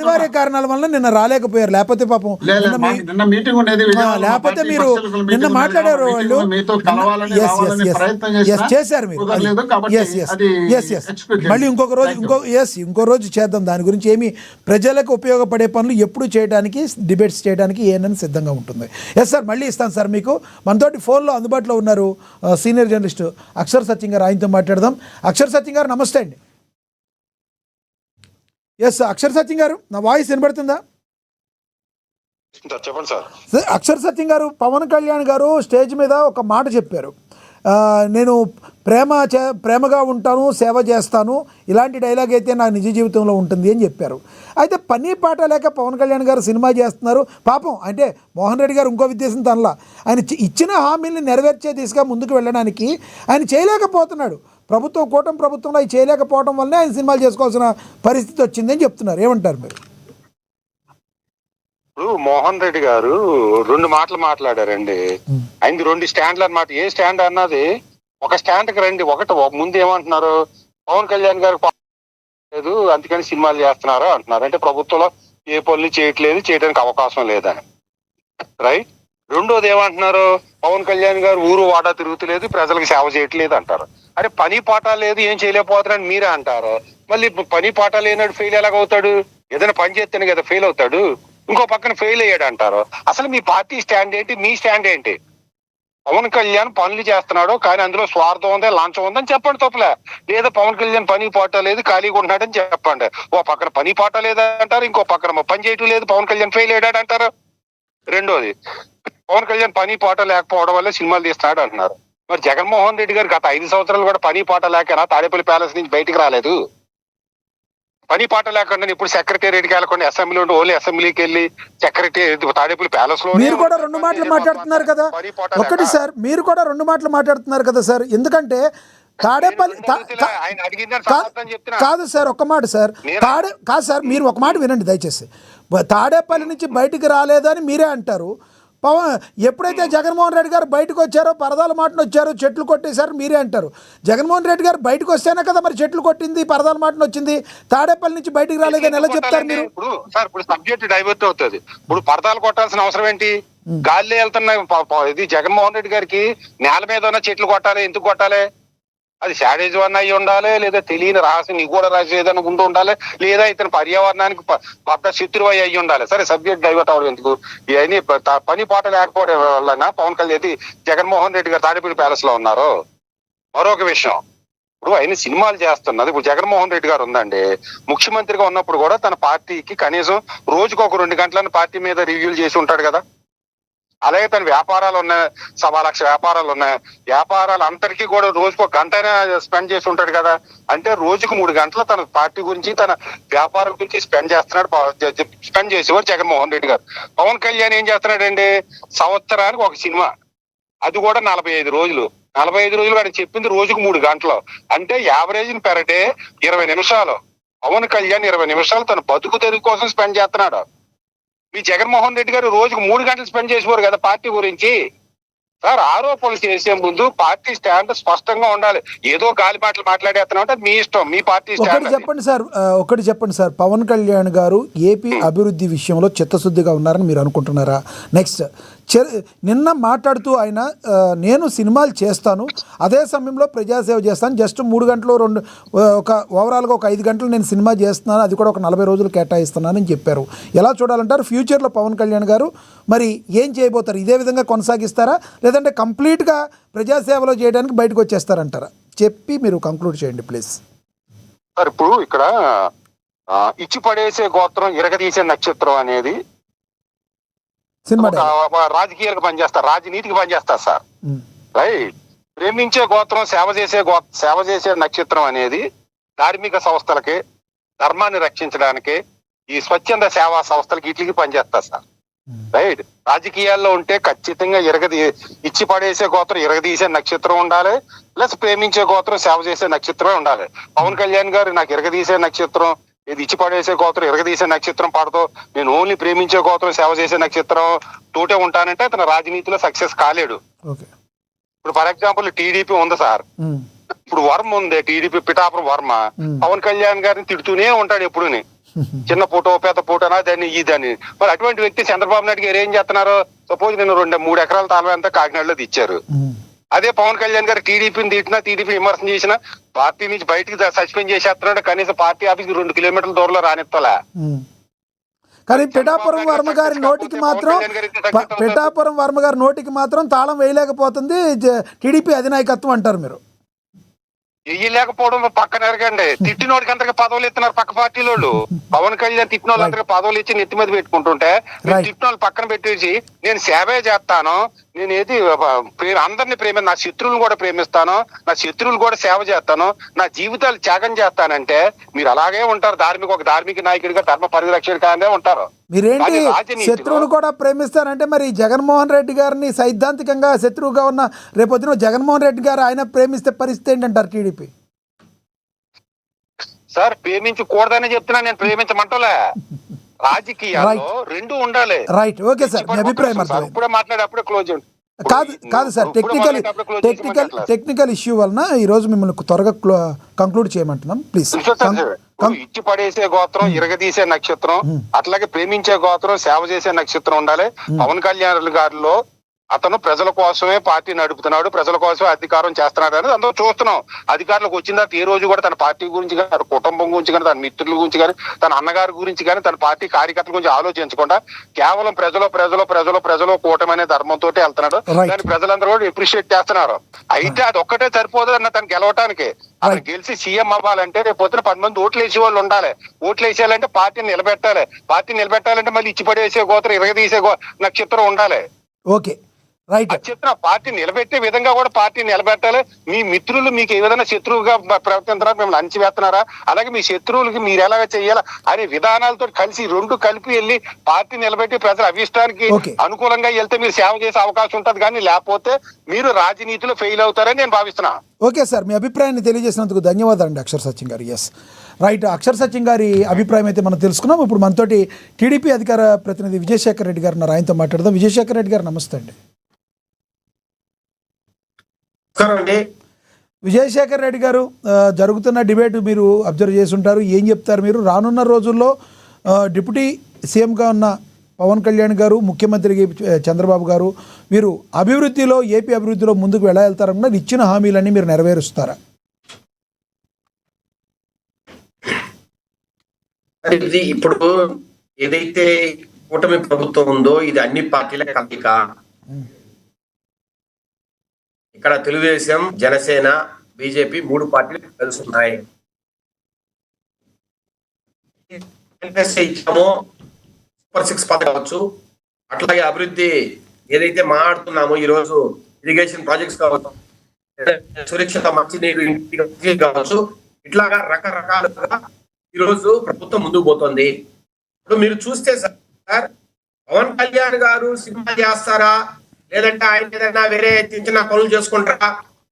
అనివార్య కారణాల వల్ల నిన్న రాలేకపోయారు, లేకపోతే పాపం లేకపోతే మీరు నిన్న మాట్లాడారు వాళ్ళు చేశారు మీరు. మళ్ళీ ఇంకో రోజు చేద్దాం దాని గురించి. ఏమి ప్రజలకు ఉపయోగపడే పనులు ఎప్పుడు చేయడానికి, డిబేట్స్ చేయడానికి ఏఎన్ఎన్ సిద్ధంగా ఉంటుంది. ఎస్ సార్, మళ్ళీ ఇస్తాను సార్ మీకు. మనతోటి ఫోన్లో అందుబాటులో ఉన్నారు సీనియర్ జర్నలిస్టు అక్షర్ సత్యం గారు, ఆయనతో మాట్లాడదాం. అక్షర్ సత్యం గారు నమస్తే అండి. ఎస్ అక్షర్ సత్యం గారు, నా వాయిస్ వినబడుతుందా? చెప్పండి సార్. అక్షర్ సత్యం గారు, పవన్ కళ్యాణ్ గారు స్టేజ్ మీద ఒక మాట చెప్పారు, నేను ప్రేమగా ఉంటాను, సేవ చేస్తాను, ఇలాంటి డైలాగ్ అయితే నా నిజ జీవితంలో ఉంటుంది అని చెప్పారు. అయితే పని పాట లేక పవన్ కళ్యాణ్ గారు సినిమా చేస్తున్నారు. పాపం అంటే మోహన్ రెడ్డి గారు ఇంకో ఉద్దేశం తనలా, ఆయన ఇచ్చిన హామీల్ని నెరవేర్చే దిశగా ముందుకు వెళ్ళడానికి ఆయన చేయలేకపోతున్నాడు. కూటమి ప్రభుత్వంలో అవి చేయలేకపోవడం వల్లనే ఆయన సినిమాలు చేసుకోవాల్సిన పరిస్థితి వచ్చిందని చెప్తున్నారు. ఏమంటారు మీరు? ఇప్పుడు మోహన్ రెడ్డి గారు 2 మాటలు మాట్లాడారండి. ఆయనది 2 స్టాండ్లు అన్నమాట. ఏ స్టాండ్ అన్నది ఒక స్టాండ్కి రండి. ముందు ఏమంటున్నారు, పవన్ కళ్యాణ్ గారు లేదు అందుకని సినిమాలు చేస్తున్నారు అంటున్నారు. అంటే ప్రభుత్వంలో ఏ పనులు చేయడానికి అవకాశం లేదని, రైట్. రెండోది ఏమంటున్నారు, పవన్ కళ్యాణ్ గారు ఊరు వాడా తిరుగుతలేదు, ప్రజలకు సేవ చేయట్లేదు అంటారు. అరే పని పాట లేదు, ఏం చేయలేకపోతున్నాడు మీరే అంటారు. మళ్ళీ పని పాట లేనాడు ఫెయిల్ ఎలాగవుతాడు? ఏదైనా పని చేస్తేనే కదా ఫెయిల్ అవుతాడు. ఇంకో పక్కన ఫెయిల్ అయ్యాడు అంటారు. అసలు మీ పార్టీ స్టాండ్ ఏంటి, మీ స్టాండ్ ఏంటి? పవన్ కళ్యాణ్ పనులు చేస్తున్నాడు కానీ అందులో స్వార్థం ఉందా, లాంఛం ఉందని చెప్పండి, తప్పులే. లేదా పవన్ కళ్యాణ్ పని పాట లేదు, ఖాళీగా ఉంటున్నాడని చెప్పండి. ఓ పక్కన పని పాట లేదంటారు, ఇంకో పక్కన పని చేయటం లేదు, పవన్ కళ్యాణ్ ఫెయిల్ అయ్యాడు అంటారు. రెండోది, పవన్ కళ్యాణ్ పని పాట లేకపోవడం వల్ల సినిమాలు తీస్తున్నాడు అంటున్నారు. మరి జగన్మోహన్ రెడ్డి గారు గత 5 సంవత్సరాలు కూడా పని పాట లేకనా తాడేపల్లి ప్యాలెస్ నుంచి బయటికి రాలేదు? పని పాట లేకుండా ఇప్పుడు సెక్రటేరియట్కి వెళ్ళకుండా అసెంబ్లీ ఓన్లీ అసెంబ్లీకి వెళ్ళి తాడేపల్లి ప్యాలెస్ లో మీరు కూడా 2 మాటలు మాట్లాడుతున్నారు కదా. ఒకటి సార్, మీరు కూడా 2 మాటలు మాట్లాడుతున్నారు కదా సార్. ఎందుకంటే తాడేపల్లి కాదు సార్, ఒక్క మాట సార్, కాదు సార్, మీరు ఒక మాట వినండి దయచేసి. తాడేపల్లి నుంచి బయటికి రాలేదని మీరే అంటారు. ఎప్పుడైతే జగన్మోహన్ రెడ్డి గారు బయటకు వచ్చారో, పరదాల మాటను వచ్చారో, చెట్లు కొట్టేశారు మీరే అంటారు. జగన్మోహన్ రెడ్డి గారు బయటకు వస్తేనే కదా మరి చెట్లు కొట్టింది, పరదాల మాటను వచ్చింది. తాడేపల్లి నుంచి బయటికి రాలేదని ఎలా చెప్తారు మీరు? ఇప్పుడు సబ్జెక్ట్ డైవర్ట్ అవుతుంది. ఇప్పుడు పరదాలు కొట్టాల్సిన అవసరం ఏంటి? గాలిలో వెళ్తున్న ఇది జగన్మోహన్ రెడ్డి గారికి నేల మీద ఉన్న చెట్లు కొట్టాలి. ఎందుకు కొట్టాలి? అది శాడేజ్ వన్ అయ్యి ఉండాలి, లేదా తెలియని రహస్యం నిగూఢ రహస్యం ఏదైనా ఉంటూ ఉండాలి, లేదా ఇతను పర్యావరణానికి పెద్ద శత్రువు అయ్యి ఉండాలి. సరే సబ్జెక్ట్ డైవర్ట్ అవ్వడం ఎందుకు? ఇవన్నీ పని పాట లేకపోవడం వల్ల పవన్ కళ్యాణ్ జగన్మోహన్ రెడ్డి గారు తాడేపల్లి ప్యాలెస్ లో ఉన్నారు. మరొక విషయం, ఇప్పుడు ఆయన సినిమాలు చేస్తున్నది. ఇప్పుడు జగన్మోహన్ రెడ్డి గారు ఉందండి, ముఖ్యమంత్రిగా ఉన్నప్పుడు కూడా తన పార్టీకి కనీసం రోజుకు ఒక 2 గంటలను పార్టీ మీద రివ్యూలు చేసి ఉంటాడు కదా. అలాగే తన వ్యాపారాలు ఉన్నాయి, 1.25 లక్ష వ్యాపారాలు ఉన్నాయి. వ్యాపారాలు అందరికీ కూడా రోజుకు 1 గంటనే స్పెండ్ చేసి ఉంటాడు కదా. అంటే రోజుకు 3 గంటలు తన పార్టీ గురించి, తన వ్యాపారం గురించి స్పెండ్ చేసేవారు జగన్మోహన్ రెడ్డి గారు. పవన్ కళ్యాణ్ ఏం చేస్తున్నాడండి, సంవత్సరానికి ఒక సినిమా, అది కూడా 45 రోజులు. 45 రోజులు వాడికి చెప్పింది రోజుకు 3 గంటలు. అంటే యావరేజ్ పెర్ డే 20 నిమిషాలు. పవన్ కళ్యాణ్ 20 నిమిషాలు తన బతుకు తెరుగు కోసం స్పెండ్ చేస్తున్నాడు. మీ జగన్మోహన్ రెడ్డి గారు రోజుకు 3 గంటలు స్పెండ్ చేసేవారు కదా పార్టీ గురించి. సార్, ఆరోపణలు చేసే ముందు పార్టీ స్టాండ్ స్పష్టంగా ఉండాలి. ఏదో గాలి మాటలు మాట్లాడేస్తున్నాం అంటే మీ ఇష్టం, మీ పార్టీ స్టాండ్. ఒకటి చెప్పండి సార్, పవన్ కళ్యాణ్ గారు ఏపీ అభివృద్ధి విషయంలో చిత్తశుద్ధిగా ఉన్నారని మీరు అనుకుంటున్నారా? నెక్స్ట్, నిన్న మాట్లాడుతూ ఆయన నేను సినిమాలు చేస్తాను, అదే సమయంలో ప్రజాసేవ చేస్తాను, జస్ట్ 3 గంటలు ఓవరాల్గా ఒక 5 గంటలు నేను సినిమా చేస్తున్నాను, అది కూడా ఒక 40 రోజులు కేటాయిస్తున్నానని చెప్పారు. ఎలా చూడాలంటారు ఫ్యూచర్లో పవన్ కళ్యాణ్ గారు? మరి ఏం చేయబోతారు? ఇదే విధంగా కొనసాగిస్తారా, లేదంటే కంప్లీట్గా ప్రజాసేవలో చేయడానికి బయటకు వచ్చేస్తారంటారా? చెప్పి మీరు కంక్లూడ్ చేయండి ప్లీజ్. సార్, ఇప్పుడు ఇక్కడ ఇచ్చి పడేసే గోత్రం ఇరగదీసే నక్షత్రం అనేది రాజకీయాలకు పనిచేస్తారు, రాజనీతికి పనిచేస్తారు సార్, రైట్. ప్రేమించే గోత్రం సేవ చేసే నక్షత్రం అనేది ధార్మిక సంస్థలకి, ధర్మాన్ని రక్షించడానికి, ఈ స్వచ్ఛంద సేవా సంస్థలకి వీటికి పనిచేస్తారు సార్, రైట్. రాజకీయాల్లో ఉంటే ఖచ్చితంగా ఇచ్చి పడేసే గోత్రం ఇరగదీసే నక్షత్రం ఉండాలి, ప్లస్ ప్రేమించే గోత్రం సేవ చేసే నక్షత్రమే ఉండాలి. పవన్ కళ్యాణ్ గారు నాకు ఇరగదీసే నక్షత్రం, ఇది ఇచ్చి పడేసే గోత్రం ఇరగదీసే నక్షత్రం పడదు, నేను ఓన్లీ ప్రేమించే గోత్రం సేవ చేసే నక్షత్రం తోటే ఉంటానంటే అతను రాజనీతిలో సక్సెస్ కాలేడు. ఇప్పుడు ఫర్ ఎగ్జాంపుల్ టీడీపీ ఉంది సార్, ఇప్పుడు వర్మ ఉంది, టీడీపీ పిఠాపురం వర్మ పవన్ కళ్యాణ్ గారిని తిడుతూనే ఉంటాడు ఎప్పుడుని. చిన్న ఫోటో పెద్ద ఫోటోనా దాన్ని ఇదని. మరి అటువంటి వ్యక్తి చంద్రబాబు నాయుడు గారు ఏం చేస్తున్నారు? సపోజ్ నేను 2-3 ఎకరాల తాళం అంతా కాకినాడలో ఇచ్చారు. అదే పవన్ కళ్యాణ్ గారు టీడీపీని తిట్టినా, టీడీపీ విమర్శన చేసినా పార్టీ నుంచి బయటికి సస్పెండ్ చేసేస్తున్నాడు. కనీసం పార్టీ ఆఫీస్కి 2 కిలోమీటర్ల దూరంలో రానిస్తలే. కానీ పిఠాపురం వర్మ గారి నోటికి మాత్రం తాళం వేయలేకపోతుంది టీడీపీ అధినాయకత్వం అంటారు మీరు. లేకపోవడం పక్కన ఎరగండి. తిట్టినోడికి అందరికి పదవులు ఇస్తున్నారు పక్క పార్టీలోళ్ళు. పవన్ కళ్యాణ్ తిట్టిన వాళ్ళందరికీ పదవులు ఇచ్చి నెత్తి మీద పెట్టుకుంటుంటే తిట్టిన వాళ్ళు పక్కన పెట్టేసి నేను సేవే చేస్తాను, నేను ఏది అందరినీ నా శత్రువులను కూడా ప్రేమిస్తాను, నా శత్రువులు కూడా సేవ చేస్తాను, నా జీవితాలు త్యాగం చేస్తానంటే మీరు అలాగే ఉంటారు. ఒక ధార్మిక నాయకుడిగా ధర్మ పరిరక్షకుడిగానే ఉంటారు. మీరేంటి శత్రువును కూడా ప్రేమిస్తారంటే మరి జగన్మోహన్ రెడ్డి గారిని సైద్ధాంతికంగా శత్రువుగా ఉన్న రేపొద్దున జగన్మోహన్ రెడ్డి గారు ఆయన ప్రేమిస్తే పరిస్థితి ఏంటంటారు టీడీపీ? సార్ ప్రేమించకూడదని చెప్తున్నా, నేను ప్రేమించమంటలే. రాజకీయాల్లో రెండు ఉండాలి. రైట్, ఓకే సార్, మీ అభిప్రాయం ఇప్పుడే మాట్లాడి అప్పుడే క్లోజ్ చేయండి. కాదు సార్, టెక్నికల్ ఇష్యూ వలన ఈ రోజు మిమ్మల్ని త్వరగా కంక్లూడ్ చేయమంటున్నాం, ప్లీజ్. ఇచ్చి పడేసే గోత్రం, ఇరగదీసే నక్షత్రం, అట్లాగే ప్రేమించే గోత్రం, సేవ చేసే నక్షత్రం ఉండాలి. పవన్ కళ్యాణ్ గారిలో అతను ప్రజల కోసమే పార్టీ నడుపుతున్నాడు, ప్రజల కోసమే అధికారం చేస్తున్నాడు అనేది అందరూ చూస్తున్నాం. అధికారులకు వచ్చిన తర్వాత ఏ రోజు కూడా తన పార్టీ గురించి కానీ, తన కుటుంబం గురించి కానీ, తన మిత్రుల గురించి కానీ, తన అన్నగారి గురించి కానీ, తన పార్టీ కార్యకర్తల గురించి ఆలోచించకుండా కేవలం ప్రజలు కూటమి అనే ధర్మంతో వెళ్తున్నాడు. దాన్ని ప్రజలందరూ కూడా అప్రిషియేట్ చేస్తున్నారు. అయితే అది ఒక్కటే సరిపోదు అన్న తను గెలవటానికి. అతను గెలిచి సీఎం అవ్వాలంటే రేపు పొద్దున 10 మంది ఓట్లు వేసే వాళ్ళు ఉండాలి. ఓట్లు వేసేయాలంటే పార్టీని నిలబెట్టాలంటే మళ్ళీ ఇచ్చి పడేసే గోత్రం, ఇరగదీసే నక్షత్రం ఉండాలి. Okay, right. నక్షత్రం పార్టీ నిలబెట్టే విధంగా కూడా పార్టీ నిలబెట్టాలి. మీ మిత్రులు మీకు ఏదైనా శత్రువుగా ప్రవర్తిస్తున్నారా, మిమ్మల్ని అణచివేస్తున్నారా, అలాగే మీ శత్రువులకి మీరు ఎలాగ చెయ్యాలా అనే విధానాలతో కలిపి వెళ్ళి పార్టీ నిలబెట్టి ప్రజల అభిష్టానికి అనుకూలంగా వెళ్తే మీరు సేవ చేసే అవకాశం ఉంటది. కానీ లేకపోతే మీరు రాజనీతిలో ఫెయిల్ అవుతారని నేను భావిస్తున్నా. ఓకే సార్, మీ అభిప్రాయాన్ని తెలియజేసినందుకు ధన్యవాదాలండి అక్షర్ సత్యం గారు. ఎస్, రైట్, అక్షర్ సత్యం గారి అభిప్రాయం అయితే మనం తెలుసుకున్నాం. ఇప్పుడు మనతోటి టీడీపీ అధికార ప్రతినిధి విజయశేఖర్ రెడ్డి గారు ఉన్నారు, ఆయనతో మాట్లాడదాం. విజయశేఖర్ రెడ్డి గారు నమస్తే అండి. విజయశేఖర్ రెడ్డి గారు, జరుగుతున్న డిబేట్ మీరు అబ్జర్వ్ చేసి ఉంటారు. ఏం చెప్తారు మీరు? రానున్న రోజుల్లో డిప్యూటీ సీఎంగా ఉన్న పవన్ కళ్యాణ్ గారు, ముఖ్యమంత్రికి చంద్రబాబు గారు, మీరు అభివృద్ధిలో, ఏపీ అభివృద్ధిలో ముందుకు ఎలా వెళ్తారన్నా ఇచ్చిన హామీలన్నీ మీరు నెరవేరుస్తారా? ఇది ఇప్పుడు ఏదైతే కూటమి ప్రభుత్వం ఉందో ఇది అన్ని పార్టీల కలయిక. ఇక్కడ తెలుగుదేశం, జనసేన, బీజేపీ 3 పార్టీలు కలిసి ఉన్నాయి. ఇచ్చామో సూపర్ 6 పథకం కావచ్చు, అట్లాగే అభివృద్ధి ఏదైతే మాట్లాడుతున్నామో ఈ రోజు ఇరిగేషన్ ప్రాజెక్ట్స్ కావచ్చు, సురక్షిత మంచినీరు కావచ్చు, ఇట్లాగా రకరకాలుగా ఈరోజు ప్రభుత్వం ముందుకు పోతుంది. ఇప్పుడు మీరు చూస్తే సార్, పవన్ కళ్యాణ్ గారు సినిమా చేస్తారా, లేదంటే ఆయన ఏదైనా వేరే చిన్న పనులు చేసుకుంటారా,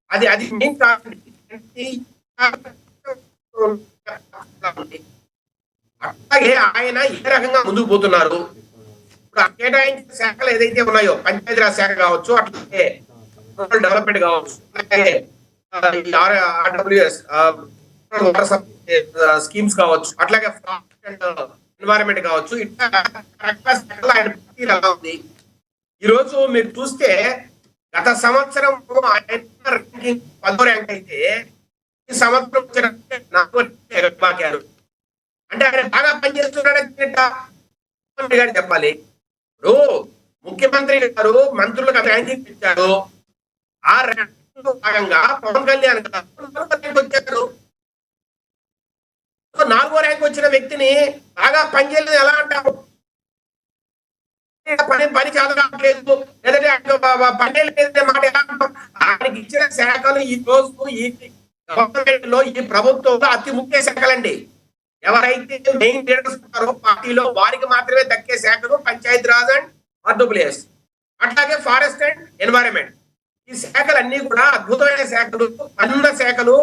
అది మెయిన్ కాదు. అట్లాగే ఆయన ఏ రకంగా ముందుకు పోతున్నారు. ఇప్పుడు కేటాయించిన శాఖలు ఏదైతే ఉన్నాయో, పంచాయతీరాజ్ శాఖ కావచ్చు, అట్లాగే డెవలప్మెంట్ కావచ్చు, అలాగే స్కీమ్స్ కావచ్చు, అట్లాగే ఎన్వైరన్మెంట్ కావచ్చు, ఇట్లా ఆయన ఎలా ఉంది. ఈ రోజు మీరు చూస్తే గత సంవత్సరం ఆయన 10వ ర్యాంక్ అయితే ఈ సంవత్సరం వచ్చిన 4వ అంటే ఆయన బాగా పనిచేస్తున్నాడని గారు చెప్పాలి. ఇప్పుడు ముఖ్యమంత్రి గారు మంత్రులకు ర్యాంకింగ్ ఇచ్చారు. ఆ ర్యాంకింగ్ భాగంగా పవన్ కళ్యాణ్ గారు 4వ ర్యాంక్ వచ్చిన వ్యక్తిని బాగా పనిచేయలేదు ఎలా అంటారు? పని చదవట్లేదు, లేదంటే పని లేదంటే మాట ఎలా అంటాం? ఆయనకి ఇచ్చిన శాఖలు ఈ రోజు ఈ గవర్నమెంట్ లో, ఈ ప్రభుత్వంలో అతి ముఖ్య శాఖలండి. ఎవరైతే మెయిన్ లీడర్స్ ఉన్నారో పార్టీలో వారికి మాత్రమే దక్కే శాఖలు పంచాయతీరాజ్ అండ్ ఆర్డబ్ల్యూఎస్, అట్లాగే ఫారెస్ట్ అండ్ ఎన్వైరన్మెంట్. ఈ శాఖలన్నీ కూడా అద్భుతమైన శాఖలు, అన్న శాఖలు.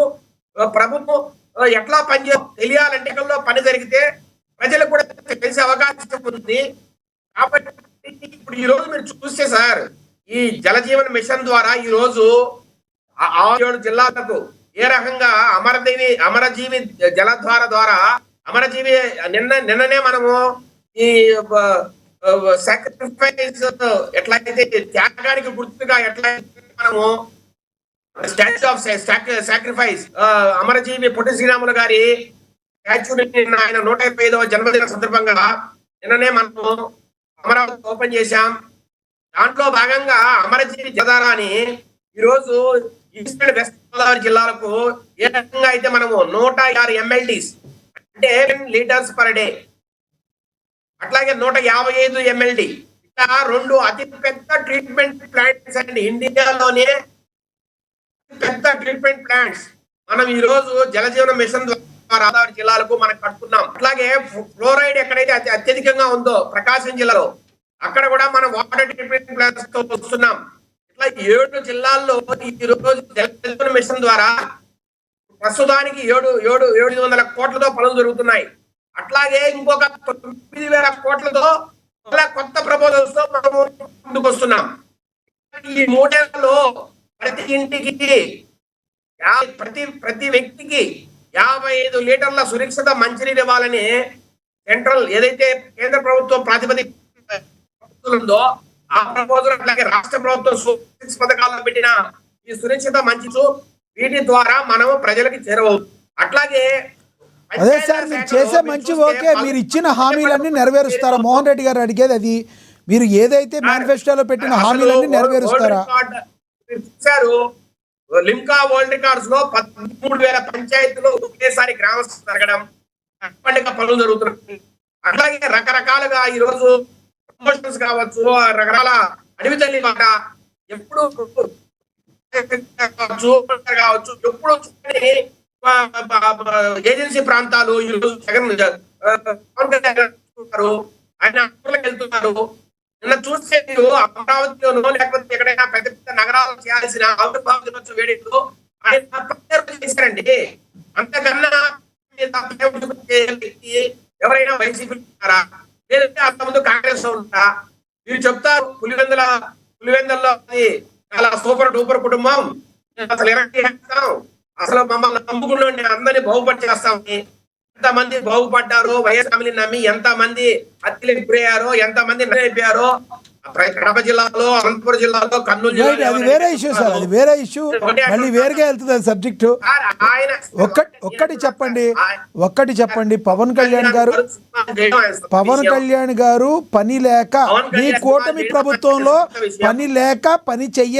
ప్రభుత్వం ఎట్లా తెలియాలంటే పని జరిగితే ప్రజలకు కూడా తెలిసే అవకాశం ఉంది. కాబట్టి ఇప్పుడు ఈ రోజు మీరు చూస్తే సార్, ఈ జలజీవన్ మిషన్ ద్వారా ఈ రోజు 6 జిల్లాలకు ఏ రకంగా అమరజీవి జలధార ద్వారా అమరజీవి నిన్ననే మనము ఈ సాక్రిఫైస్ ఎట్లయితే త్యాగానికి గుర్తుగా ఎట్లయితే మనము స్టాచ్యూ ఆఫ్ సాక్రిఫైస్ అమరజీవి పొట్టి శ్రీరాములు గారి స్టాచ్యూని ఆయన 125వ జన్మదిన సందర్భంగా నిన్ననే మనము అమరావతి ఓపెన్ చేశాం. దాంట్లో భాగంగా అమరజీవి జదారాని ఈరోజు ఈస్ట్ అండ్ వెస్ట్ గోదావరి జిల్లాలకు ఏ రకంగా అయితే మనము 106 MLDs అంటే లీటర్స్ పర్ డే, అట్లాగే 155 MLD ఇట్లా 2 అతి పెద్ద ట్రీట్మెంట్ ప్లాంట్స్ అండి ఇండియాలోనే పెద్ద ట్రీట్మెంట్ ప్లాంట్స్ మనం ఈ రోజు జలజీవన మిషన్ ద్వారా గోదావరి జిల్లాలకు మనం కట్టుకున్నాం. అట్లాగే ఫ్లోరైడ్ ఎక్కడైతే అత్యధికంగా ఉందో ప్రకాశం జిల్లాలో అక్కడ కూడా మనం వాటర్ ట్రీట్మెంట్ ప్లాంట్స్ తో వస్తున్నాం. ఇట్లా 7 జిల్లాల్లో ఈ రోజు జలజీవన మిషన్ ద్వారా ప్రస్తుతానికి 700 కోట్లతో పనులు జరుగుతున్నాయి. అట్లాగే ఇంకొక 9,000 కోట్లతో మళ్ళా కొత్త ప్రపోజల్స్ తో మనము ముందుకు వస్తున్నాం. ఈ 3 ఏళ్లలో ప్రతి ఇంటికి ప్రతి వ్యక్తికి 55 లీటర్ల సురక్షిత మంచినీరు ఇవ్వాలని సెంట్రల్ ఏదైతే కేంద్ర ప్రభుత్వం ప్రాతిపదిక ఉందో ఆ ప్రపోజల్, అట్లాగే రాష్ట్ర ప్రభుత్వం 6 పథకాల్లో పెట్టిన ఈ సురక్షిత మంచినీరు వీటి ద్వారా మనం ప్రజలకి చేరవచ్చు. అట్లాగే అదే సార్, మీరు చేసే మంచి ఓకే, మీరు ఇచ్చిన హామీలన్నీ నెరవేరుస్తారా? మోహన్ రెడ్డి గారు అడిగేది అది, మీరు ఏదైతే మేనిఫెస్టోలో పెట్టిన హామీలన్నీ నెరవేరుస్తారా? చూశారు లిమ్కా వరల్డ్ రికార్డ్స్ లో 13,000 పంచాయతీలో ఒకేసారి గ్రామ జరగడం, పండుగ పనులు జరుగుతున్నాయి. అట్లాగే రకరకాలుగా ఈ రోజు ప్రమోషన్స్ కావచ్చు, రకరకాల అడవి తల్లి మాట ఎప్పుడు కావచ్చు ఎప్పుడు ఏజెన్సీ ప్రాంతాలు ఈ రోజు జగన్ ఆయన వెళ్తున్నారు. నిన్న చూస్తే మీరు అమరావతిలోనో లేకపోతే ఎక్కడైనా పెద్ద పెద్ద నగరాలు చేయాల్సిన ఆవిర్భావ దినోత్సవ వేడుకలు ఆయన చేశారండి. అంతకన్నా ఎవరైనా వైసీపీ ఉన్నారా, లేదంటే అంతకుముందు కాంగ్రెస్ లో ఉంటారా? మీరు చెప్తారు పులివెందుల్లో అది చాలా సూపర్ డూపర్ కుటుంబం, అసలు చేస్తాం, అసలు మమ్మల్ని నమ్ముకుని అందరినీ బాగుపడి ఎంతమంది బాగుపడ్డారో, వైఎస్ ఫ్యామిలీ నమ్మి ఎంతమంది హత్యలకు గురయ్యారో, ఎంతమంది అయిపోయారో కడప జిల్లాలో, అనంతపురం జిల్లాలో, కర్నూలు జిల్లాలో. అది వేరే ఇష్యూ సార్, అది వేరే ఇష్యూ, మళ్ళీ వేరుగా వెళ్తుంది అది సబ్జెక్టు. ఒక్కటి చెప్పండి, పవన్ కళ్యాణ్ గారు పని లేక, మీ కూటమి ప్రభుత్వంలో పని లేక పని చెయ్య